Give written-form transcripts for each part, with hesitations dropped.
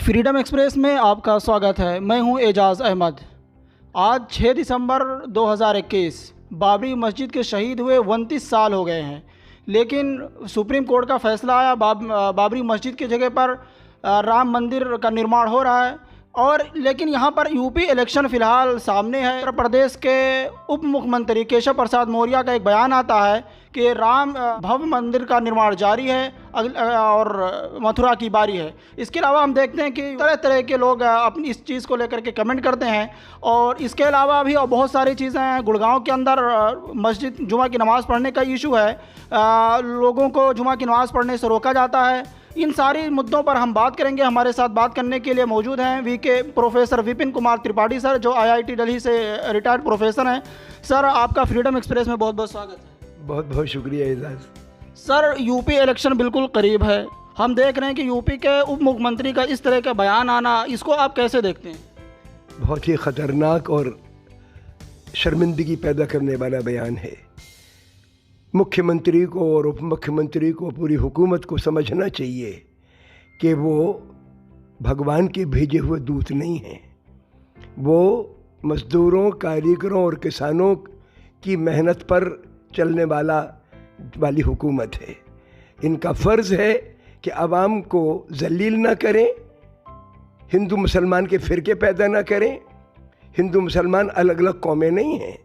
Freedom express में आपका स्वागत है। मैं हूं एजाज़ अहमद। आज 6 दिसंबर 2021 बाबरी मस्जिद के शहीद हुए 29 साल हो गए हैं, लेकिन सुप्रीम कोर्ट का फैसला आया बाबरी मस्जिद की जगह पर राम मंदिर का निर्माण हो रहा है। और लेकिन यहाँ पर यूपी इलेक्शन फ़िलहाल सामने है। उत्तर प्रदेश के उप मुख्यमंत्री केशव प्रसाद मौर्य का एक बयान आता है कि राम भव्य मंदिर का निर्माण जारी है और मथुरा की बारी है। इसके अलावा हम देखते हैं कि तरह तरह के लोग अपनी इस चीज़ को लेकर के कमेंट करते हैं। और इसके अलावा भी और बहुत सारी चीज़ें हैं। गुड़गांव के अंदर मस्जिद जुमा की नमाज़ पढ़ने का इशू है, लोगों को जुमा की नमाज़ पढ़ने से रोका जाता है। इन सारे मुद्दों पर हम बात करेंगे। हमारे साथ बात करने के लिए मौजूद हैं VK professor Vipin Kumar Tripathi sir, जो आईआईटी दिल्ली से रिटायर्ड प्रोफेसर हैं। सर, आपका फ्रीडम एक्सप्रेस में बहुत बहुत स्वागत है। बहुत बहुत शुक्रिया एजाज। सर, यूपी इलेक्शन बिल्कुल करीब है। हम देख रहे हैं कि यूपी के उप मुख्यमंत्री का इस तरह का बयान आना, इसको आप कैसे देखते हैं? बहुत ही ख़तरनाक और शर्मिंदगी पैदा करने वाला बयान है। मुख्यमंत्री को और उप मुख्यमंत्री को, पूरी हुकूमत को समझना चाहिए कि वो भगवान के भेजे हुए दूत नहीं हैं। वो मज़दूरों, कारीगरों और किसानों की मेहनत पर चलने वाली हुकूमत है। इनका फ़र्ज़ है कि आवाम को ज़लील ना करें, हिंदू मुसलमान के फ़िरके पैदा ना करें। हिंदू मुसलमान अलग अलग कौमें नहीं हैं।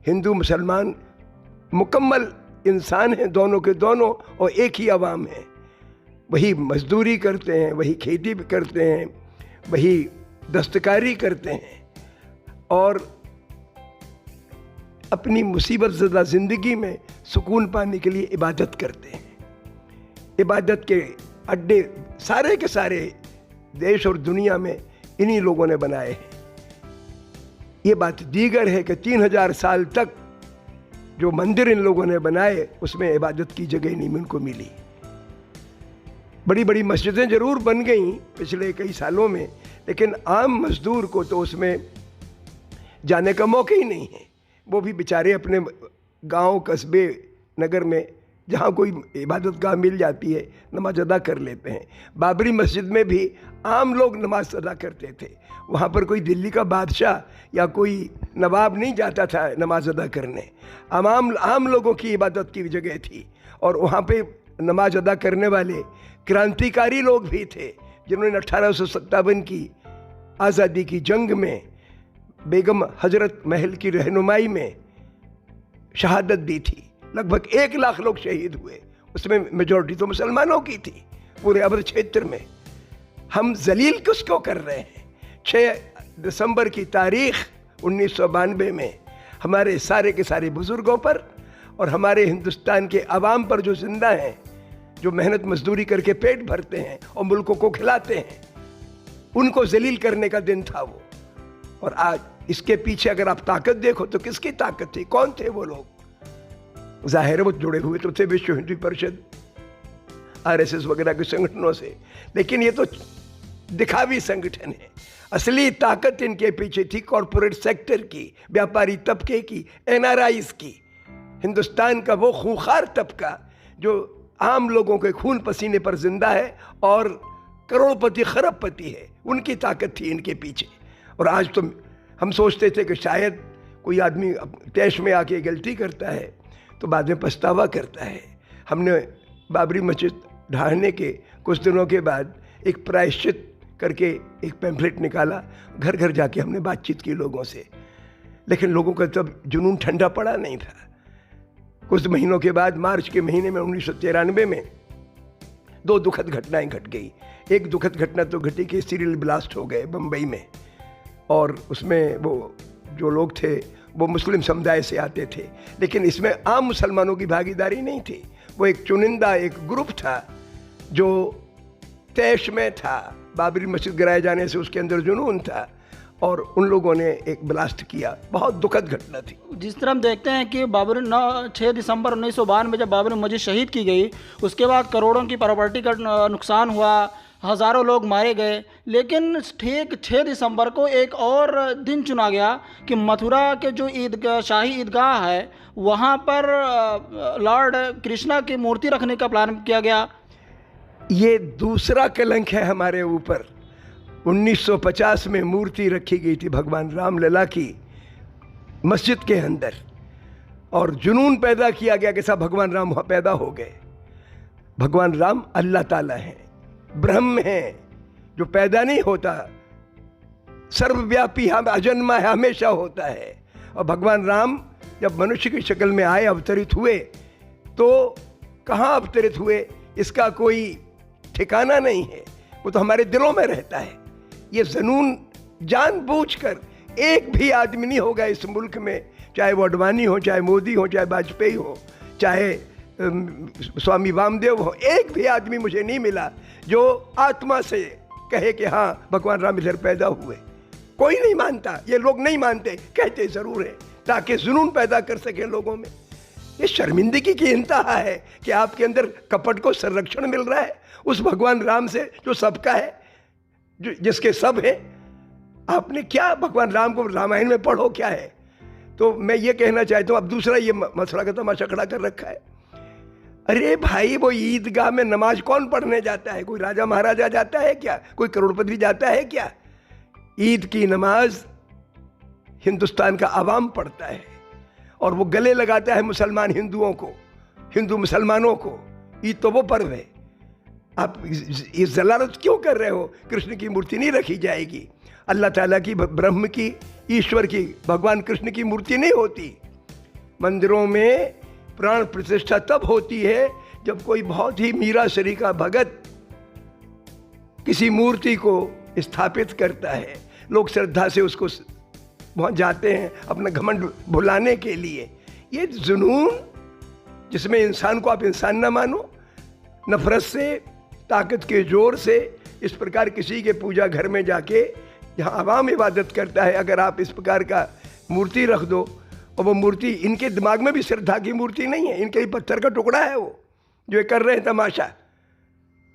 हिंदू मुसलमान मुकम्मल इंसान हैं, दोनों के दोनों, और एक ही आवाम है। वही मजदूरी करते हैं, वही खेती भी करते हैं, वही दस्तकारी करते हैं और अपनी मुसीबत ज़दा ज़िंदगी में सुकून पाने के लिए इबादत करते हैं। इबादत के अड्डे सारे के सारे देश और दुनिया में इन्हीं लोगों ने बनाए हैं। ये बात दीगर है कि 3000 साल तक जो मंदिर इन लोगों ने बनाए, उसमें इबादत की जगह नहीं उनको मिली। बड़ी बड़ी मस्जिदें ज़रूर बन गई पिछले कई सालों में, लेकिन आम मजदूर को तो उसमें जाने का मौका ही नहीं है। वो भी बेचारे अपने गांव, कस्बे, नगर में जहाँ कोई इबादत गाह मिल जाती है, नमाज अदा कर लेते हैं। बाबरी मस्जिद में भी आम लोग नमाज अदा करते थे। वहाँ पर कोई दिल्ली का बादशाह या कोई नवाब नहीं जाता था नमाज अदा करने। आम लोगों की इबादत की जगह थी। और वहाँ पे नमाज अदा करने वाले क्रांतिकारी लोग भी थे, जिन्होंने 1857 की आज़ादी की जंग में बेगम हजरत महल की रहनुमाई में शहादत दी थी। लगभग 1 लाख लोग शहीद हुए, उसमें मेजॉरिटी तो मुसलमानों की थी पूरे अवध क्षेत्र में। हम जलील किसको कर रहे हैं? 6 दिसंबर की तारीख 1992 में हमारे सारे के सारे बुज़ुर्गों पर और हमारे हिंदुस्तान के अवाम पर जो जिंदा हैं, जो मेहनत मजदूरी करके पेट भरते हैं और मुल्कों को खिलाते हैं, उनको जलील करने का दिन था वो। और आज इसके पीछे अगर आप ताकत देखो तो किसकी ताकत थी? कौन थे वो लोग? जाहिर है वो जुड़े हुए तो थे विश्व हिंदू परिषद, आरएसएस वगैरह के संगठनों से, लेकिन ये तो दिखावी संगठन है। असली ताकत इनके पीछे थी कॉरपोरेट सेक्टर की, व्यापारी तबके की, एनआरआईज की। हिंदुस्तान का वो खूंखार तबका जो आम लोगों के खून पसीने पर जिंदा है और करोड़पति खरबपति है, उनकी ताकत थी इनके पीछे। और आज तो हम सोचते थे कि शायद कोई आदमी तैश में आके गलती करता है तो बाद में पछतावा करता है। हमने बाबरी मस्जिद ढाहने के कुछ दिनों के बाद एक प्रायश्चित करके एक पैम्फलेट निकाला, घर घर जाके हमने बातचीत की लोगों से, लेकिन लोगों का तब जुनून ठंडा पड़ा नहीं था। कुछ महीनों के बाद मार्च के महीने में 1993 में 2 दुखद घटनाएं घट गई। एक दुखद घटना तो घटी कि सीरियल ब्लास्ट हो गए बम्बई में, और उसमें वो जो लोग थे वो मुस्लिम समुदाय से आते थे, लेकिन इसमें आम मुसलमानों की भागीदारी नहीं थी। वो एक चुनिंदा एक ग्रुप था जो तैश में था। बाबरी मस्जिद गिराए जाने से उसके अंदर जुनून था और उन लोगों ने एक ब्लास्ट किया। बहुत दुखद घटना थी। जिस तरह हम देखते हैं कि 6 दिसंबर 1992 में जब बाबरी मस्जिद शहीद की गई, उसके बाद करोड़ों की प्रॉपर्टी का नुकसान हुआ, हज़ारों लोग मारे गए। लेकिन ठीक 6 दिसंबर को एक और दिन चुना गया कि मथुरा के जो शाही ईदगाह है, वहाँ पर लॉर्ड कृष्णा की मूर्ति रखने का प्लान किया गया। ये दूसरा कलंक है हमारे ऊपर। 1950 में मूर्ति रखी गई थी भगवान रामलला की मस्जिद के अंदर, और जुनून पैदा किया गया कि सब भगवान राम वहाँ पैदा हो गए। भगवान राम अल्लाह ताला हैं, ब्रह्म हैं, जो पैदा नहीं होता, सर्वव्यापी, हम अजन्मा है, हमेशा होता है। और भगवान राम जब मनुष्य की शक्ल में आए, अवतरित हुए, तो कहाँ अवतरित हुए इसका कोई ठिकाना नहीं है, वो तो हमारे दिलों में रहता है। ये जुनून जानबूझकर एक भी आदमी नहीं होगा इस मुल्क में, चाहे वो अडवाणी हो, चाहे मोदी हो, चाहे वाजपेयी हो, चाहे स्वामी वामदेव हो, एक भी आदमी मुझे नहीं मिला जो आत्मा से कहे कि हाँ भगवान राम इधर पैदा हुए। कोई नहीं मानता, ये लोग नहीं मानते, कहते ज़रूर है ताकि जुनून पैदा कर सके लोगों में। ये शर्मिंदगी की इंतहा है कि आपके अंदर कपट को संरक्षण मिल रहा है उस भगवान राम से जो सबका है, जो जिसके सब है। आपने क्या भगवान राम को रामायण में पढ़ो क्या है। तो मैं ये कहना चाहता हूँ, अब दूसरा ये मसला का तमाशा खड़ा कर रखा है। अरे भाई, वो ईदगाह में नमाज कौन पढ़ने जाता है? कोई राजा महाराजा जाता है क्या? कोई करोड़पति जाता है क्या? ईद की नमाज हिंदुस्तान का आवाम पढ़ता है, और वो गले लगाता है मुसलमान हिंदुओं को, हिंदू मुसलमानों को। ईद तो वो पर्व है। आप ये जलालत क्यों कर रहे हो? कृष्ण की मूर्ति नहीं रखी जाएगी, अल्लाह ताला की, ब्रह्म की, ईश्वर की, भगवान कृष्ण की मूर्ति नहीं होती। मंदिरों में प्राण प्रतिष्ठा तब होती है जब कोई बहुत ही मीरा शरी का भगत किसी मूर्ति को स्थापित करता है। लोग श्रद्धा से उसको वहाँ जाते हैं अपना घमंड भुलाने के लिए। ये जुनून जिसमें इंसान को आप इंसान ना मानो, नफरत से, ताकत के जोर से इस प्रकार किसी के पूजा घर में जाके जहाँ आवाम इबादत करता है, अगर आप इस प्रकार का मूर्ति रख दो, और वो मूर्ति इनके दिमाग में भी श्रद्धा की मूर्ति नहीं है, इनके ही पत्थर का टुकड़ा है वो जो ये कर रहे हैं तमाशा।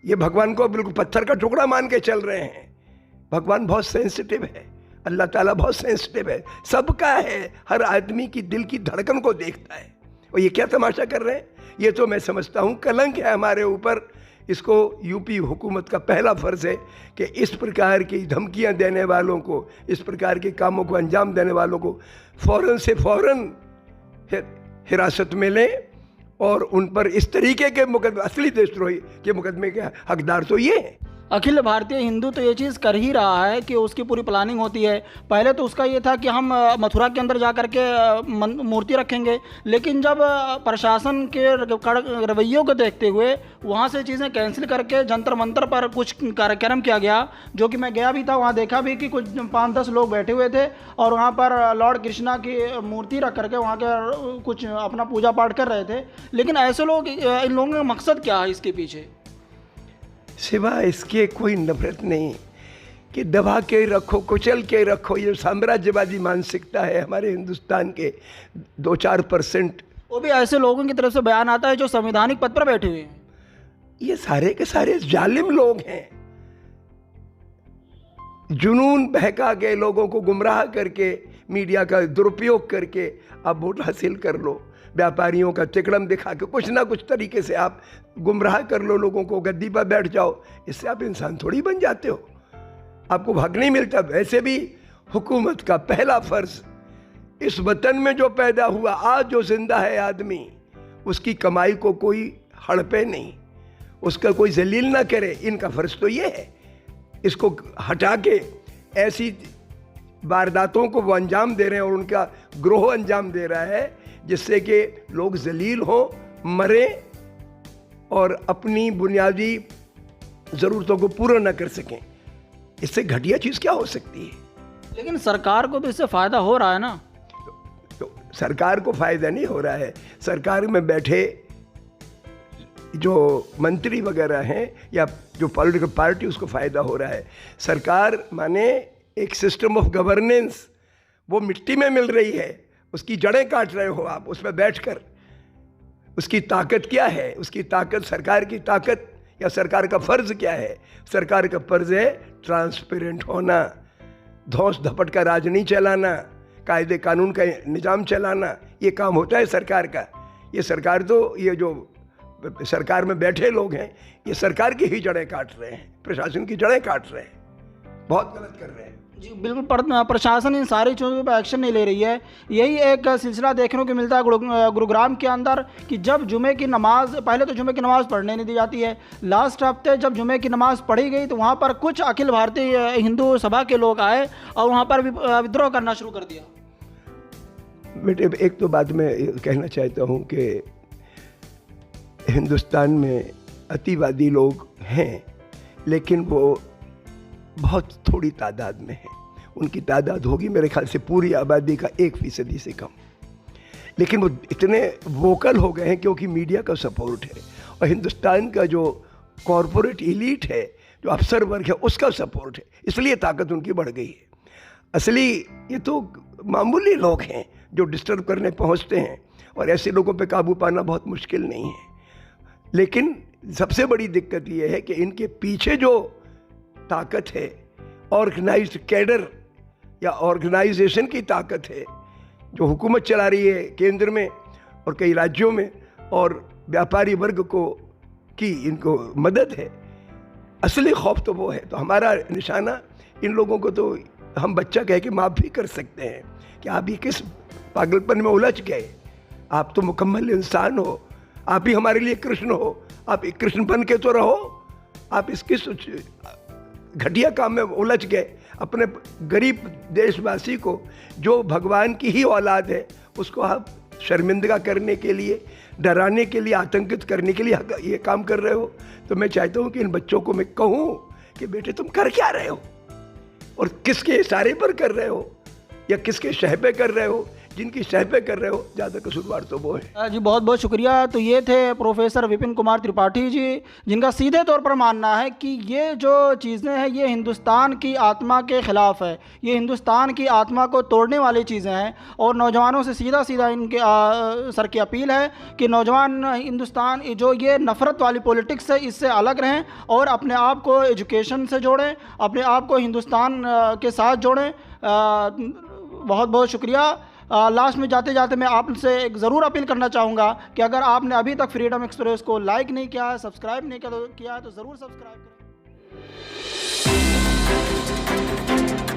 ये भगवान को बिल्कुल पत्थर का टुकड़ा मान के चल रहे हैं। भगवान बहुत सेंसिटिव है, अल्लाह ताला बहुत सेंसिटिव है, सबका है, हर आदमी की दिल की धड़कन को देखता है। और ये क्या तमाशा कर रहे हैं? ये तो मैं समझता हूँ कलंक है हमारे ऊपर। इसको यूपी हुकूमत का पहला फ़र्ज़ है कि इस प्रकार की धमकियां देने वालों को, इस प्रकार के कामों को अंजाम देने वालों को फ़ौरन से फ़ौरन हिरासत में लें, और उन पर इस तरीके के मुकदमे, असली देशद्रोही के मुकदमे के हकदार तो ये हैं। अखिल भारतीय हिंदू तो ये चीज़ कर ही रहा है कि उसकी पूरी प्लानिंग होती है। पहले तो उसका ये था कि हम मथुरा के अंदर जा कर के मूर्ति रखेंगे, लेकिन जब प्रशासन के कड़क रवैयों को देखते हुए वहाँ से चीज़ें कैंसिल करके जंतर मंतर पर कुछ कार्यक्रम किया गया, जो कि मैं गया भी था, वहाँ देखा भी कि कुछ 5-10 लोग बैठे हुए थे और वहाँ पर लॉर्ड कृष्णा की मूर्ति रख करके वहाँ के कुछ अपना पूजा पाठ कर रहे थे। लेकिन ऐसे लोग, इन लोगों का मकसद क्या है इसके पीछे? सिवा इसके कोई नफरत नहीं कि दबा के रखो, कुचल के रखो। ये साम्राज्यवादी मानसिकता है हमारे हिंदुस्तान के 2-4%। वो भी ऐसे लोगों की तरफ से बयान आता है जो संवैधानिक पद पर बैठे हुए हैं। ये सारे के सारे जालिम लोग हैं। जुनून बहका के लोगों को गुमराह करके, मीडिया का दुरुपयोग करके आप वोट हासिल कर लो, व्यापारियों का तिकड़म दिखा के कुछ ना कुछ तरीके से आप गुमराह कर लो लोगों को, गद्दी पर बैठ जाओ। इससे आप इंसान थोड़ी बन जाते हो, आपको हक नहीं मिलता। वैसे भी हुकूमत का पहला फ़र्ज़, इस वतन में जो पैदा हुआ, आज जो जिंदा है आदमी, उसकी कमाई को कोई हड़पे नहीं, उसका कोई जलील ना करे। इनका फ़र्ज़ तो ये है। इसको हटा के ऐसी वारदातों को वो अंजाम दे रहे हैं, और उनका ग्रोह अंजाम दे रहा है जिससे कि लोग जलील हो, मरे और अपनी बुनियादी ज़रूरतों को पूरा न कर सकें। इससे घटिया चीज़ क्या हो सकती है? लेकिन सरकार को तो इससे फ़ायदा हो रहा है ना। तो सरकार को फ़ायदा नहीं हो रहा है। सरकार में बैठे जो मंत्री वगैरह हैं या जो पॉलिटिकल पार्टी, उसको फ़ायदा हो रहा है। सरकार माने एक सिस्टम ऑफ गवर्नेंस, वो मिट्टी में मिल रही है, उसकी जड़ें काट रहे हो आप उसमें बैठकर। उसकी ताकत क्या है? उसकी ताकत, सरकार की ताकत या सरकार का फ़र्ज़ क्या है? सरकार का फ़र्ज़ है ट्रांसपेरेंट होना, धौंस धपट का राज नहीं चलाना, कायदे कानून का निज़ाम चलाना। ये काम होता है सरकार का। ये सरकार तो, ये जो सरकार में बैठे लोग हैं, ये सरकार की ही जड़ें काट रहे हैं, प्रशासन की जड़ें काट रहे हैं। बहुत गलत कर रहे हैं। जी बिल्कुल, प्रशासन इन सारी चीज़ों पर एक्शन नहीं ले रही है। यही एक सिलसिला देखने को मिलता है गुरुग्राम के अंदर कि जब जुमे की नमाज, पहले तो जुमे की नमाज़ पढ़ने नहीं दी जाती है, लास्ट हफ्ते जब जुमे की नमाज़ पढ़ी गई तो वहाँ पर कुछ अखिल भारतीय हिंदू सभा के लोग आए और वहाँ पर विद्रोह करना शुरू कर दिया। बेटे, एक तो बात मैं कहना चाहता हूँ कि हिंदुस्तान में अतिवादी लोग हैं, लेकिन वो बहुत थोड़ी तादाद में है। उनकी तादाद होगी मेरे ख्याल से पूरी आबादी का 1% से कम, लेकिन वो इतने वोकल हो गए हैं क्योंकि मीडिया का सपोर्ट है और हिंदुस्तान का जो कॉरपोरेट एलीट है, जो अफसर वर्ग है, उसका सपोर्ट है, इसलिए ताकत उनकी बढ़ गई है। असली ये तो मामूली लोग हैं जो डिस्टर्ब करने पहुंचते हैं और ऐसे लोगों पे काबू पाना बहुत मुश्किल नहीं है। लेकिन सबसे बड़ी दिक्कत ये है कि इनके पीछे जो ताकत है, ऑर्गेनाइज्ड कैडर या ऑर्गेनाइजेशन की ताकत है, जो हुकूमत चला रही है केंद्र में और कई राज्यों में, और व्यापारी वर्ग को की इनको मदद है, असली खौफ तो वो है। तो हमारा निशाना इन लोगों को तो हम बच्चा कह के माफ़ भी कर सकते हैं कि आप ये किस पागलपन में उलझ गए, आप तो मुकम्मल इंसान हो, आप ही हमारे लिए कृष्ण हो, आप एक कृष्ण बन के तो रहो, आप इसकी घटिया काम में उलझ गए। अपने गरीब देशवासी को जो भगवान की ही औलाद है उसको आप शर्मिंदा करने के लिए, डराने के लिए, आतंकित करने के लिए ये काम कर रहे हो। तो मैं चाहता हूँ कि इन बच्चों को मैं कहूँ कि बेटे तुम कर क्या रहे हो और किसके इशारे पर कर रहे हो या किसके शह पे कर रहे हो। जिनकी शह पे कर रहे हो ज़्यादा कसूरवार तो वो है। जी बहुत बहुत शुक्रिया। तो ये थे प्रोफेसर विपिन कुमार त्रिपाठी जी, जिनका सीधे तौर पर मानना है कि ये जो चीज़ें हैं ये हिंदुस्तान की आत्मा के ख़िलाफ़ है, ये हिंदुस्तान की आत्मा को तोड़ने वाली चीज़ें हैं। और नौजवानों से सीधा सीधा इनके सर की अपील है कि नौजवान हिंदुस्तान जो ये नफ़रत वाली पॉलिटिक्स है इससे अलग रहें और अपने आप को एजुकेशन से जोड़ें, अपने आप को हिंदुस्तान के साथ जोड़ें। बहुत बहुत शुक्रिया। लास्ट में जाते जाते मैं आपसे एक ज़रूर अपील करना चाहूँगा कि अगर आपने अभी तक फ्रीडम एक्सप्रेस को लाइक नहीं किया है, सब्सक्राइब नहीं किया है तो ज़रूर सब्सक्राइब करें।